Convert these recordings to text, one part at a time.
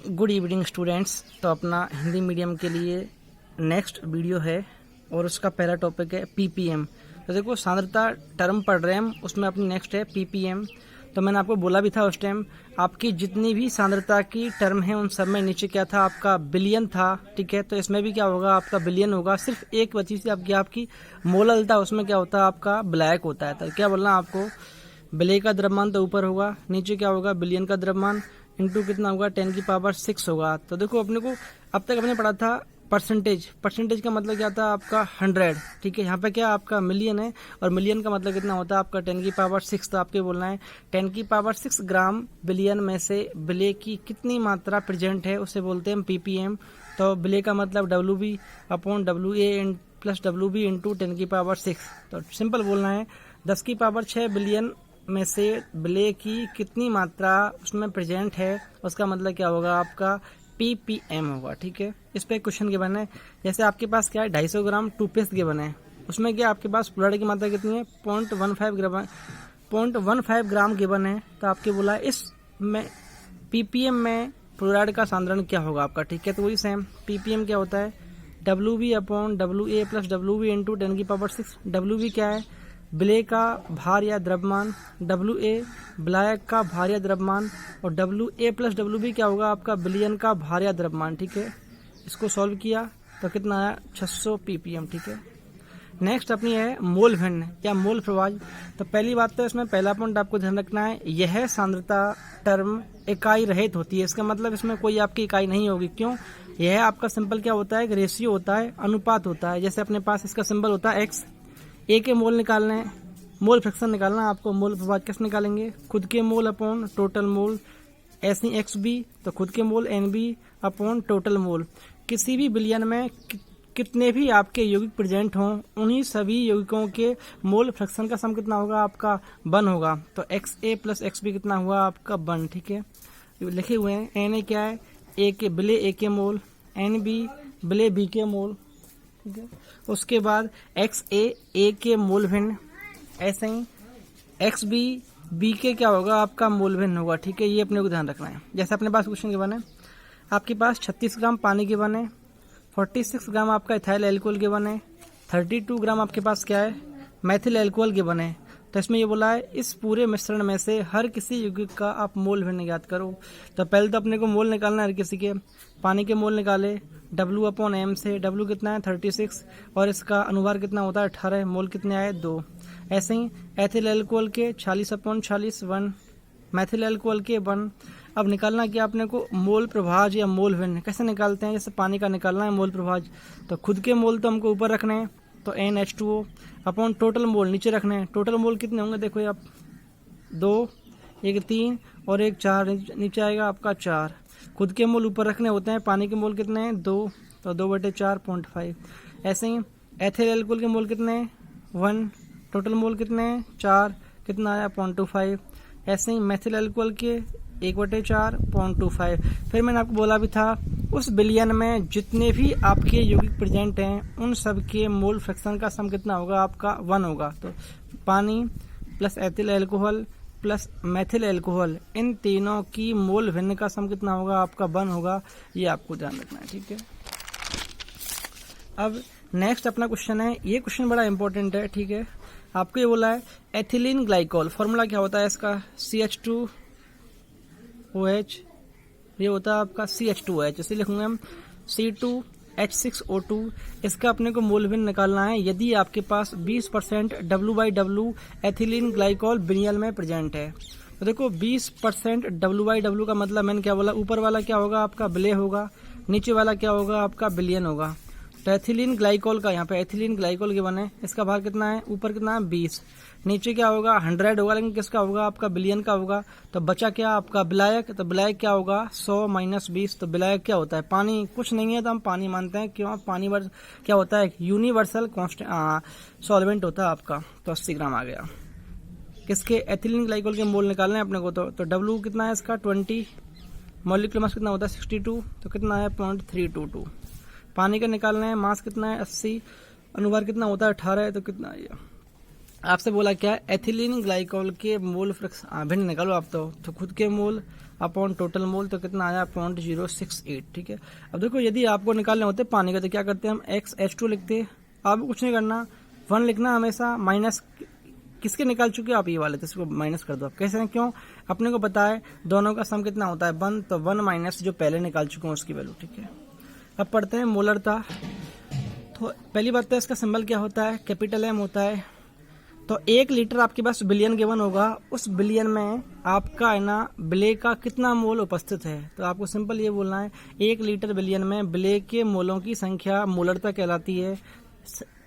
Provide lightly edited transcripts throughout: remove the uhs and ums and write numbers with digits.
Good evening students. तो अपना Hindi medium के लिए नेक्स्ट वीडियो है और उसका पहला टॉपिक है पीपीएम। तो देखो सांद्रता टर्म पढ़ रहे हैं हम, उसमें अपनी नेक्स्ट है पीपीएम। तो मैंने आपको बोला भी था उस टाइम, आपकी जितनी भी सांद्रता की टर्म है उन सब में नीचे क्या था, आपका बिलियन था। ठीक है, तो इसमें भी क्या होगा, आपका बिलियन होगा। सिर्फ एक बची सी आपकी मोललता, उसमें क्या होता है, आपका ब्लैक होता है। तो क्या बोलना आपको, बिले का द्रव्यमान तो ऊपर होगा, नीचे क्या होगा, बिलियन का द्रव्यमान इंटू कितना होगा, 10 की पावर 6 होगा। तो देखो अपने को अब तक अपने पढ़ा था परसेंटेज। परसेंटेज का मतलब क्या था, आपका 100। ठीक है, यहाँ पे क्या आपका मिलियन है और मिलियन का मतलब कितना होता है, आपका 10 की पावर 6। तो आपके बोलना है 10 की पावर 6 ग्राम बिलियन में से बिले की कितनी मात्रा प्रेजेंट है, उसे बोलते हैं पीपीएम। तो बिले का मतलब WB upon WA plus WB into 10 की पावर 6। तो सिंपल बोलना है 10 की पावर 6 बिलियन में से बिले की कितनी मात्रा उसमें प्रेजेंट है, उसका मतलब क्या होगा, आपका पीपीएम होगा। ठीक है, इस पे क्वेश्चन गिवन है। जैसे आपके पास क्या है, 250 ग्राम टूथपेस्ट गिवन है, उसमें क्या आपके पास फ्लोराइड की मात्रा कितनी है, 0.15 ग्राम गिवन है। तो आपके बोला इसमें पीपीएम में फ्लोराइड का सांद्रण क्या होगा आपका। ठीक है, तो वही सेम पीपीएम क्या होता है, WB upon WA plus WB into 10 की पावर 6। WB क्या है, बिले का भार या द्रव्यमान, WA ब्लैक का भार या द्रव्यमान, और WA प्लस WB क्या होगा, आपका बिलियन का भार या द्रव्यमान। ठीक है, इसको सॉल्व किया तो कितना आया, 600 ppm। ठीक है, नेक्स्ट अपनी है मोल भिन्न या मोल प्रवाह। तो पहली बात तो इसमें पहला पॉइंट आपको ध्यान रखना है, यह सांद्रता टर्म इकाई रहित होती है। इसका मतलब इसमें कोई आपकी इकाई नहीं होगी। क्यों, यह आपका सिंपल क्या होता है, एक रेशियो होता है, अनुपात होता है। जैसे अपने पास इसका सिंबल होता है x, ए के मोल निकालने हैं, मोल फ्रैक्शन निकालना है आपको। मोल प्रभाव कैसे निकालेंगे, खुद के मोल अपॉन टोटल मोल, ऐसे XB तो खुद के मोल NB अपॉन टोटल मोल। किसी भी बिलियन में कितने भी आपके यौगिक प्रेजेंट हों, उन्हीं सभी यौगिकों के मोल फ्रैक्शन का सम कितना होगा, आपका 1 होगा। तो XA प्लस XB कितना हुआ, आपका 1। ठीक है, लिखे हुए हैं Na क्या है, A के बिले A के मोल, NB बिले B के मोल। ठीक है, उसके बाद XA A के मोल भिन्न, ऐसे ही XB B के क्या होगा, आपका मोल भिन्न होगा। ठीक है, ये अपने को ध्यान रखना है। जैसे अपने पास क्वेश्चन गिवन है, आपके पास 36 ग्राम पानी गिवन है, 46 ग्राम आपका इथाइल एल्कोहल गिवन है, 32 ग्राम आपके पास क्या है, मैथिल एल्कोहल गिवन है। तो इसमें ये बोला है इस पूरे मिश्रण में से हर किसी यौगिक का आप मोल भिन्न ज्ञात करो। तो पहले तो अपने को मोल निकालना है हर किसी के। पानी के मोल निकाले W अपॉन M से, W कितना है 36 और इसका अनुभार कितना होता है 18, मोल कितने आए 2। ऐसे ही एथिल एल्कोहल के 40 अपॉन 40 1, मैथिल एल्कोहल के 1। अब निकालना क्या अपने को, मोल प्रभाज या मोल भिन्न। कैसे निकालते हैं, जैसे पानी का निकालना है मोल प्रभाज, तो खुद के मोल तो हमको ऊपर रखने हैं, तो NH2O अपॉन टोटल मोल नीचे रखने हैं। टोटल मोल कितने होंगे, देखो आप 2, एक 3 और एक 4, नीचे आएगा आपका 4। खुद के मोल ऊपर रखने होते हैं। पानी के मोल कितने हैं 2, तो 2/4 0.5। ऐसे ही एथिल एल्कोहल के मोल कितने हैं 1, टोटल मोल कितने हैं 4, कितना आया 0.25। ऐसे ही मैथिल एल्कोहल के 1/4 0.25। फिर मैंने आपको बोला भी था, उस बिलियन में जितने भी आपके यौगिक प्रेजेंट हैं उन सब के मोल फ्रैक्शन का सम कितना होगा, आपका 1 होगा। तो पानी plus ethyl alcohol plus methyl alcohol, इन तीनों की मोल भिन्न का सम कितना होगा, आपका 1 होगा। ये आपको ध्यान रखना है। ठीक है, अब नेक्स्ट अपना क्वेश्चन है, ये क्वेश्चन बड़ा इंपॉर्टेंट है। ठीक है, आपको ये बोला है एथिलीन ग्लाइकोल, फॉर्मूला क्या होता है इसका, CH2OH, ये होता है आपका CH2OH, इसे लिखूंगे हम C2H6O2। इसका अपने को मोल भिन्न निकालना है यदि आपके पास 20% W/W एथिलीन ग्लाइकोल बिलियन में प्रेजेंट है। तो देखो 20% W/W का मतलब मैंने क्या बोला, ऊपर वाला क्या होगा, आपका बिले होगा, नीचे वाला क्या होगा, आपका बिलियन होगा। तो एथिलीन ग्लाइकोल का, यहाँ पे एथिलीन ग्लाइकोल के बने, इसका भार कितना है, ऊपर कितना है 20, नीचे क्या होगा 100 होगा, लेकिन किसका होगा, आपका बिलियन का होगा। तो बचा क्या, आपका बिलायक, तो बिलायक क्या होगा 100 माइनस 20। तो बिलायक क्या होता है, पानी, कुछ नहीं है तो हम पानी मानते हैं। क्यों, पानी क्या होता है, यूनिवर्सल सॉल्वेंट होता है आपका। तो 80 ग्राम आ गया। किसके, एथिलीन ग्लाइकोल के मोल निकालने हैं अपने को। तो W कितना है इसका 20, मॉलिक्यूलर मास कितना होता है 62, तो कितना है 0.322। पानी का निकालना है, मास कितना है 80, अनुभार कितना होता है 18, तो कितना है, आपसे बोला क्या है, एथिलीन ग्लाइकोल के मोल फ्रैक्शन भिन्न निकालो आप। तो खुद के मोल अपॉन टोटल मोल, तो कितना आया 0.068। ठीक है, अब देखो यदि आपको निकालने होते पानी का तो क्या करते हैं हम, XH2 लिखते हैं। आपको कुछ नहीं करना, 1 लिखना हमेशा, माइनस किसके निकाल चुके हो आप, ये वाले, तो इसको माइनस कर दो आप। कैसे हैं, क्यों, अपने को पता है दोनों का सम कितना होता है 1, तो 1 माइनस जो पहले निकाल चुके हैं उसकी वैल्यू। ठीक है, अब पढ़ते हैं मोलरता। तो पहली बात तो इसका सिंबल क्या होता है, कैपिटल M होता है। तो 1 लीटर आपके पास बिलियन गिवन होगा, उस बिलियन में आपका है ना ब्ले का कितना मोल उपस्थित है। तो आपको सिंपल ये बोलना है 1 लीटर बिलियन में ब्ले के मोलों की संख्या मोलरता कहलाती है।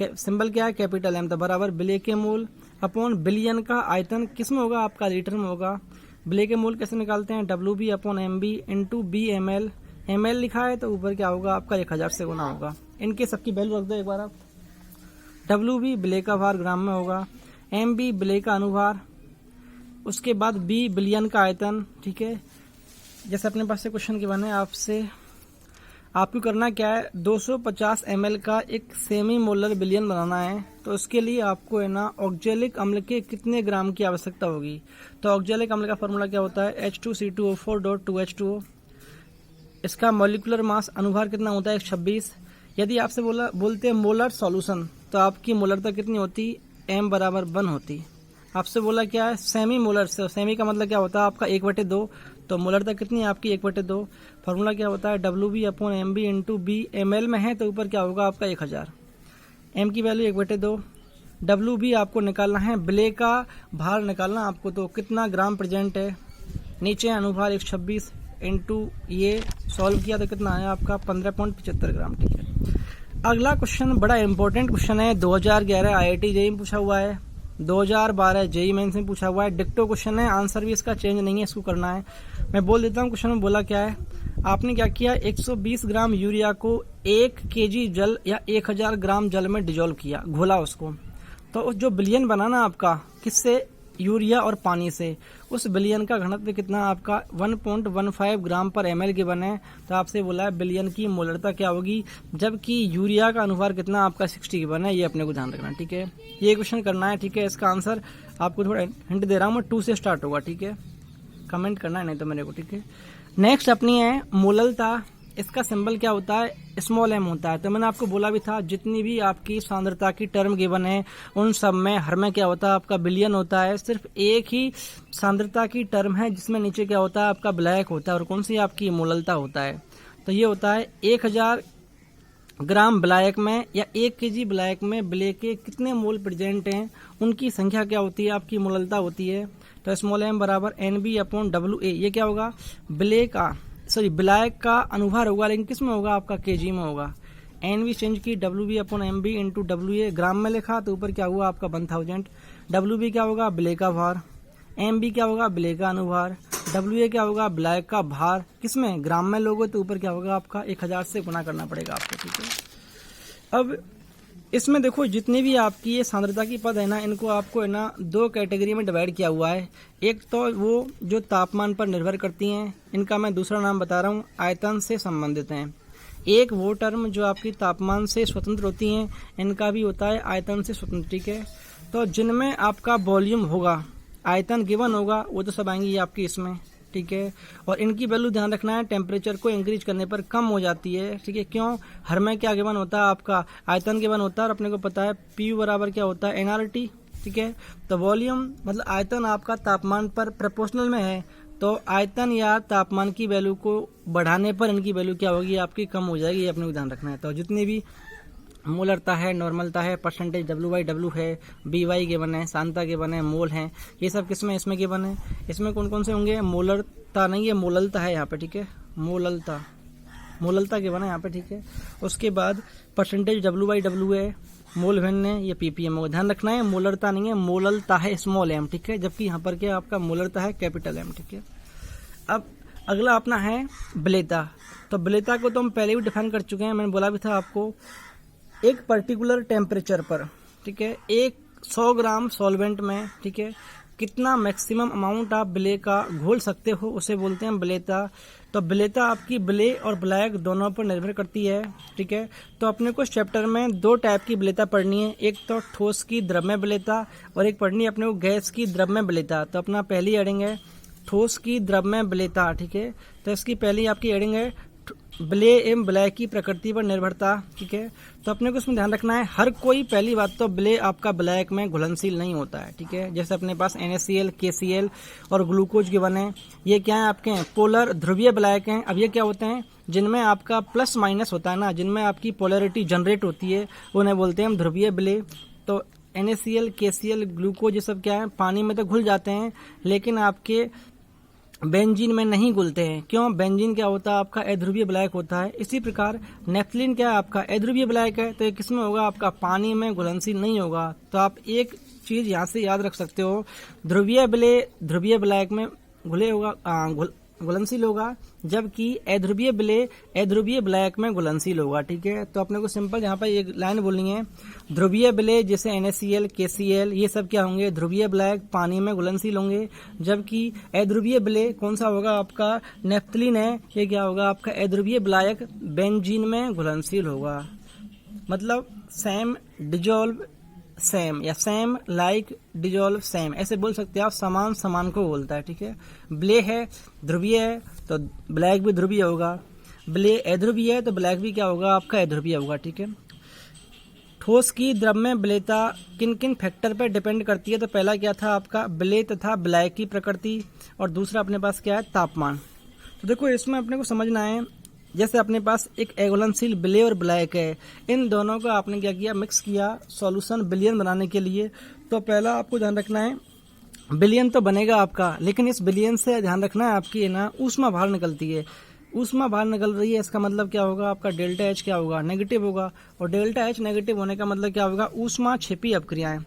सिंबल क्या है, कैपिटल M, तो बराबर ब्ले के मोल अपॉन बिलियन का आयतन किस में होगा, आपका लीटर में होगा। ब्ले के मोल कैसे निकालते हैं, WB upon MB into B ml, ml लिखा है तो ऊपर क्या होगा आपका 1000 से गुना होगा। इनके सबकी वैल्यू रख दो एक बार आप। WB ब्ले का भार ग्राम में होगा, MB ब्ले का अनुभार, उसके बाद B बिलियन का आयतन। ठीक है, जैसे अपने पास से क्वेश्चन के बने, आपसे आपको करना क्या है, 250 ml का एक सेमी मोलर बिलियन बनाना है। तो उसके लिए आपको है ना ऑक्जेलिक अम्ल के कितने ग्राम की आवश्यकता होगी। तो ऑक्जेलिक अम्ल का फॉर्मूला क्या होता है, H2C2O4.2H2O। इसका मॉलिक्यूलर मास अनुभार कितना होता है 126। यदि आपसे बोलते हैं मोलर सॉल्यूशन, तो आपकी मोलरता कितनी होती, M बराबर 1 होती। आपसे बोला क्या है सेमी मोलर, से सेमी का मतलब क्या होता है आपका 1/2, तो मोलरता कितनी है आपकी 1/2। फार्मूला क्या होता है WB upon MB into B, ml में है तो ऊपर क्या होगा आपका 1000, M की वैल्यू 1/2। WB आपको निकालना है, ब्ले का भार निकालना आपको, तो कितना ग्राम प्रेजेंट है, नीचे अनुभार 126 इंटू ये सॉल्व किया तो कितना आया आपका 15.75 ग्राम। ठीक है, अगला क्वेश्चन बड़ा इंपॉर्टेंट क्वेश्चन है, 2011 IIT जेईई में पूछा हुआ है, 2012 जेईई मेंस में पूछा हुआ है, डिक्टो क्वेश्चन है, आंसर भी इसका चेंज नहीं है, इसको करना है। मैं बोल देता हूँ क्वेश्चन में बोला क्या है, आपने क्या किया 120 ग्राम यूरिया को 1 kg जल या 1000 ग्राम जल में डिजोल्व किया, घोला उसको। तो जो बिलियन बना ना आपका, किससे, यूरिया और पानी से, उस बिलियन का घनत्व कितना आपका 1.15 ग्राम पर ml के बने। तो आपसे बोला है बिलियन की मोलरता क्या होगी, जबकि यूरिया का अनुभार कितना आपका 60 के बने, ये अपने को ध्यान रखना। ठीक है, ये क्वेश्चन करना है। ठीक है, इसका आंसर आपको थोड़ा हिंट दे रहा हूँ मैं, 2 से स्टार्ट होगा। ठीक है, कमेंट करना है नहीं तो मेरे को। ठीक है, नेक्स्ट अपनी है मोललता। इसका सिंबल क्या होता है, स्मॉल m होता है। तो मैंने आपको बोला भी था जितनी भी आपकी सांद्रता की टर्म गिवन है उन सब में हर में क्या होता है आपका बिलियन होता है। सिर्फ एक ही सांद्रता की टर्म है जिसमें नीचे क्या होता है आपका ब्लैक होता है, और कौन सी आपकी मोललता होता है। तो ये होता है 1000 ग्राम ब्लैक में या 1 kg ब्लैक में ब्ले के कितने मोल प्रेजेंट हैं, उनकी संख्या क्या होती है, आपकी मोललता होती है। तो स्मॉल m बराबर NB अपॉन WA, ये क्या होगा, ब्लैक का अनुभार होगा, लेकिन किस में होगा आपका kg में होगा। NB चेंज की WB upon MB into WA, ग्राम में लिखा तो ऊपर क्या हुआ आपका 1000। WB क्या होगा, ब्ले का भार, MB क्या होगा, ब्ले का अनुभार, WA क्या होगा, ब्लैक का भार, किसमें, ग्राम में लोगे तो ऊपर क्या होगा आपका 1000 से गुना करना पड़ेगा आपको। ठीक है, अब इसमें देखो जितनी भी आपकी ये सांद्रता की पद है ना, इनको आपको है ना 2 कैटेगरी में डिवाइड किया हुआ है। एक तो वो जो तापमान पर निर्भर करती हैं, इनका मैं दूसरा नाम बता रहा हूँ, आयतन से संबंधित हैं। एक वो टर्म जो आपकी तापमान से स्वतंत्र होती हैं, इनका भी होता है आयतन से स्वतंत्र। ठीक है, तो जिनमें आपका वॉल्यूम होगा, आयतन गिवन होगा, वो तो सब आएंगी आपकी इसमें। ठीक है, और इनकी वैल्यू ध्यान रखना है, टेम्परेचर को इंक्रीज करने पर कम हो जाती है। ठीक है, क्यों, हर में क्या गिवन होता है आपका आयतन गिवन होता है, और अपने को पता है PU बराबर क्या होता है nRT। ठीक है, तो वॉल्यूम मतलब आयतन आपका तापमान पर प्रोपोर्शनल में है, तो आयतन या तापमान की वैल्यू को बढ़ाने पर इनकी वैल्यू क्या होगी आपकी कम हो जाएगी, ये अपने को ध्यान रखना है। तो जितनी भी मोलरता है, नॉर्मलता है, परसेंटेज WY है, BY के बने, सांद्रता के बने, मोल हैं, ये सब किसमें, इसमें के बने। इसमें कौन कौन से होंगे, मोलरता नहीं है, मोललता है यहाँ पे। ठीक है, मोललता के बने यहाँ पे। ठीक है, उसके बाद परसेंटेज WY है, मोल भिन्न है, ये PPM होगा। ध्यान रखना है मोलरता नहीं है, मोललता है स्मॉल m। ठीक है, जबकि यहाँ पर क्या आपका मोलरता है कैपिटल M। ठीक है, अब अगला अपना है ब्लेता। तो ब्लेता को तो हम पहले भी डिफाइन कर चुके हैं, मैंने बोला भी था आपको, एक पर्टिकुलर टेम्परेचर पर, ठीक है, 100 ग्राम सॉल्वेंट में, ठीक है, कितना मैक्सिमम अमाउंट आप ब्ले का घोल सकते हो, उसे बोलते हैं ब्लेता। तो ब्लेता आपकी ब्ले और ब्लैक दोनों पर निर्भर करती है। ठीक है, तो अपने को इस चैप्टर में 2 टाइप की ब्लेता पढ़नी है, एक तो ठोस की द्रव्य ब्लेता और एक पढ़नी है अपने को गैस की द्रव्य ब्लेता। तो अपना पहली हेडिंग है ठोस की द्रव्यमय विलेयता, ठीक है। तो इसकी पहली आपकी हेडिंग है विलेय एवं विलय की प्रकृति पर निर्भरता, ठीक है। तो अपने को इसमें ध्यान रखना है, हर कोई, पहली बात तो विलेय आपका विलायक में घुलनशील नहीं होता है, ठीक है। जैसे अपने पास NaCl, KCl और ग्लूकोज गिवन है, ये क्या है आपके पोलर ध्रुवीय विलायक हैं। अब ये क्या होते हैं, जिनमें आपका प्लस माइनस होता है ना, जिनमें आपकी पोलैरिटी जनरेट होती है, उन्हें बोलते हैं हम ध्रुवीय विलेय। तो NaCl, KCl, ग्लूकोज ये सब क्या है, पानी में तो घुल जाते हैं, लेकिन आपके बेंजीन में नहीं घुलते हैं। क्यों? बेंजीन क्या होता है आपका अध्रुवीय विलायक होता है। इसी प्रकार नेफ्थलीन क्या है आपका अध्रुवीय विलायक है, तो ये किसमें होगा आपका, पानी में घुलनशील नहीं होगा। तो आप एक चीज यहाँ से याद रख सकते हो, ध्रुवीय विलेय ध्रुवीय विलायक में घुले होगा, घुलनशील होगा, जबकि अध्रुवीय विलेय अध्रुवीय विलायक में घुलनशील होगा, ठीक है। तो अपने को सिंपल यहाँ पर एक लाइन बोलनी है, ध्रुवीय विलेय जैसे NaCl, KCl ये सब क्या होंगे, ध्रुवीय विलायक, पानी में घुलनशील होंगे, जबकि अध्रुवीय विलेय कौन सा होगा आपका, नेफ्थलीन है, ये क्या होगा आपका अध्रुवीय विलायक, बेंजीन में घुलनशील होगा। मतलब सेम डिजोल्व सेम या सेम लाइक डिजोल्व सेम, ऐसे बोल सकते हैं आप, समान समान को बोलता है, ठीक है। विलेय है ध्रुवीय है तो विलायक भी ध्रुवीय होगा, विलेय अध्रुवीय है तो विलायक भी क्या होगा आपका अध्रुवीय होगा, ठीक है। ठोस की द्रव्यमय विलेयता किन किन फैक्टर पर डिपेंड करती है, तो पहला क्या था आपका विलेय तथा विलायक की प्रकृति, और दूसरा अपने पास क्या है तापमान। तो देखो इसमें अपने को समझना है, जैसे अपने पास एक अघुलनशील विलेय और विलायक है, इन दोनों का आपने क्या किया, मिक्स किया सॉल्यूशन विलयन बनाने के लिए। तो पहला आपको ध्यान रखना है, विलयन तो बनेगा आपका, लेकिन इस विलयन से ध्यान रखना है आपकी है ना ऊष्मा बाहर निकलती है, ऊष्मा बाहर निकल रही है, इसका मतलब क्या होगा आपका डेल्टा H क्या होगा, नेगेटिव होगा, और डेल्टा H नेगेटिव होने का मतलब क्या होगा, ऊष्मा क्षेपी अपक्रियाएं।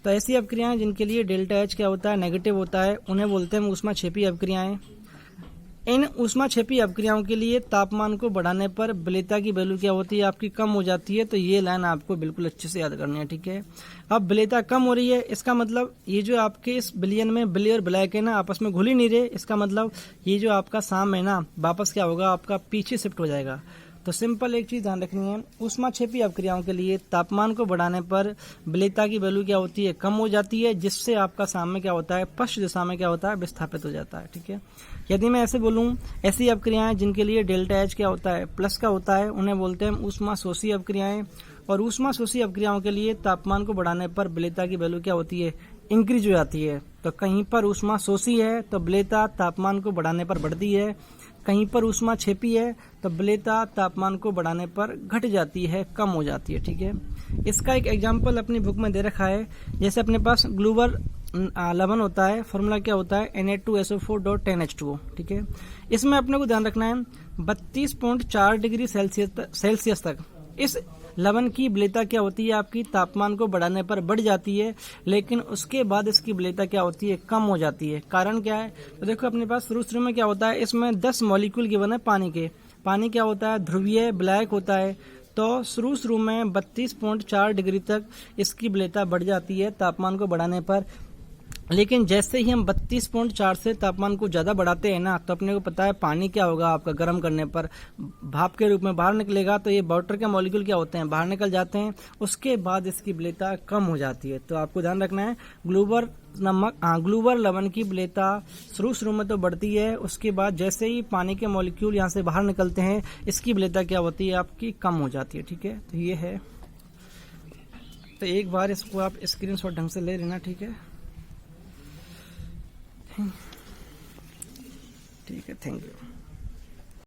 तो ऐसी अपक्रियाएं जिनके लिए डेल्टा H क्या होता है, नेगेटिव होता है, उन्हें बोलते हैं ऊष्मा क्षेपी अपक्रियाएं। इन ऊष्माक्षेपी अपक्रियाओं के लिए तापमान को बढ़ाने पर विलेयता की वैल्यू क्या होती है आपकी, कम हो जाती है। तो ये लाइन आपको बिल्कुल अच्छे से याद करनी है, ठीक है। अब विलेयता कम हो रही है, इसका मतलब ये जो आपके इस विलयन में विलेय और विलायक है ना, आपस में घुल ही नहीं रहे, इसका मतलब ये जो आपका साम है ना, वापस क्या होगा आपका, पीछे शिफ्ट हो जाएगा। तो सिंपल एक चीज ध्यान रखनी है, ऊष्माक्षेपी अपक्रियाओं के लिए तापमान को बढ़ाने पर विलेयता की वैल्यू क्या होती है, कम हो जाती है, जिससे आपका साम में क्या होता है, पश्च दिशा में क्या होता है, विस्थापित हो जाता है, ठीक है। यदि मैं ऐसे बोलूं, ऐसी अपक्रियाएं जिनके लिए डेल्टा H क्या होता है, प्लस का होता है, उन्हें बोलते हैं ऊष्मा शोषी अपक्रियाएं। और ऊष्मा शोषी अपक्रियाओं के लिए तापमान को बढ़ाने पर विलेयता की वैल्यू क्या होती है, इंक्रीज हो जाती है। तो कहीं पर ऊष्मा शोषी है तो विलेयता तापमान को बढ़ाने पर बढ़ती है, कहीं पर ऊष्मा क्षेपी है तो विलेयता तापमान को बढ़ाने पर घट जाती है, कम हो जाती है, ठीक है। इसका एक एग्जांपल अपनी बुक में दे रखा है, जैसे अपने पास ग्लूवर लवण होता है, फॉर्मूला क्या होता है, Na2SO4.10H2O, ठीक है। इसमें अपने को ध्यान रखना है 32.4 डिग्री सेल्सियस तक इस लवण की विलेयता क्या होती है आपकी, तापमान को बढ़ाने पर बढ़ जाती है, लेकिन उसके बाद इसकी विलेयता क्या होती है, कम हो जाती है। कारण क्या है, तो देखो अपने पास शुरू में क्या होता है, इसमें 10 मॉलिक्यूल गिवन है पानी के। पानी क्या होता है, ध्रुवीय विलायक होता है। तो शुरू में 32.4 डिग्री तक इसकी विलेयता बढ़ जाती है तापमान को बढ़ाने पर, लेकिन जैसे ही हम 32.4 से तापमान को ज्यादा बढ़ाते हैं ना, तो अपने को पता है पानी क्या होगा आपका, गर्म करने पर भाप के रूप में बाहर निकलेगा, तो ये वाटर के मॉलिक्यूल क्या होते हैं, बाहर निकल जाते हैं, उसके बाद इसकी विलेयता कम हो जाती है। तो आपको ध्यान रखना है, ग्लूवर लवण की विलेयता शुरू में तो बढ़ती है, उसके बाद जैसे ही पानी के मॉलिक्यूल यहाँ से बाहर निकलते हैं, इसकी विलेयता क्या होती है आपकी, कम हो जाती है, ठीक है। तो ये है, तो एक बार इसको आप स्क्रीनशॉट ढंग से ले लेना, ठीक है। ठीक है, थैंक यू।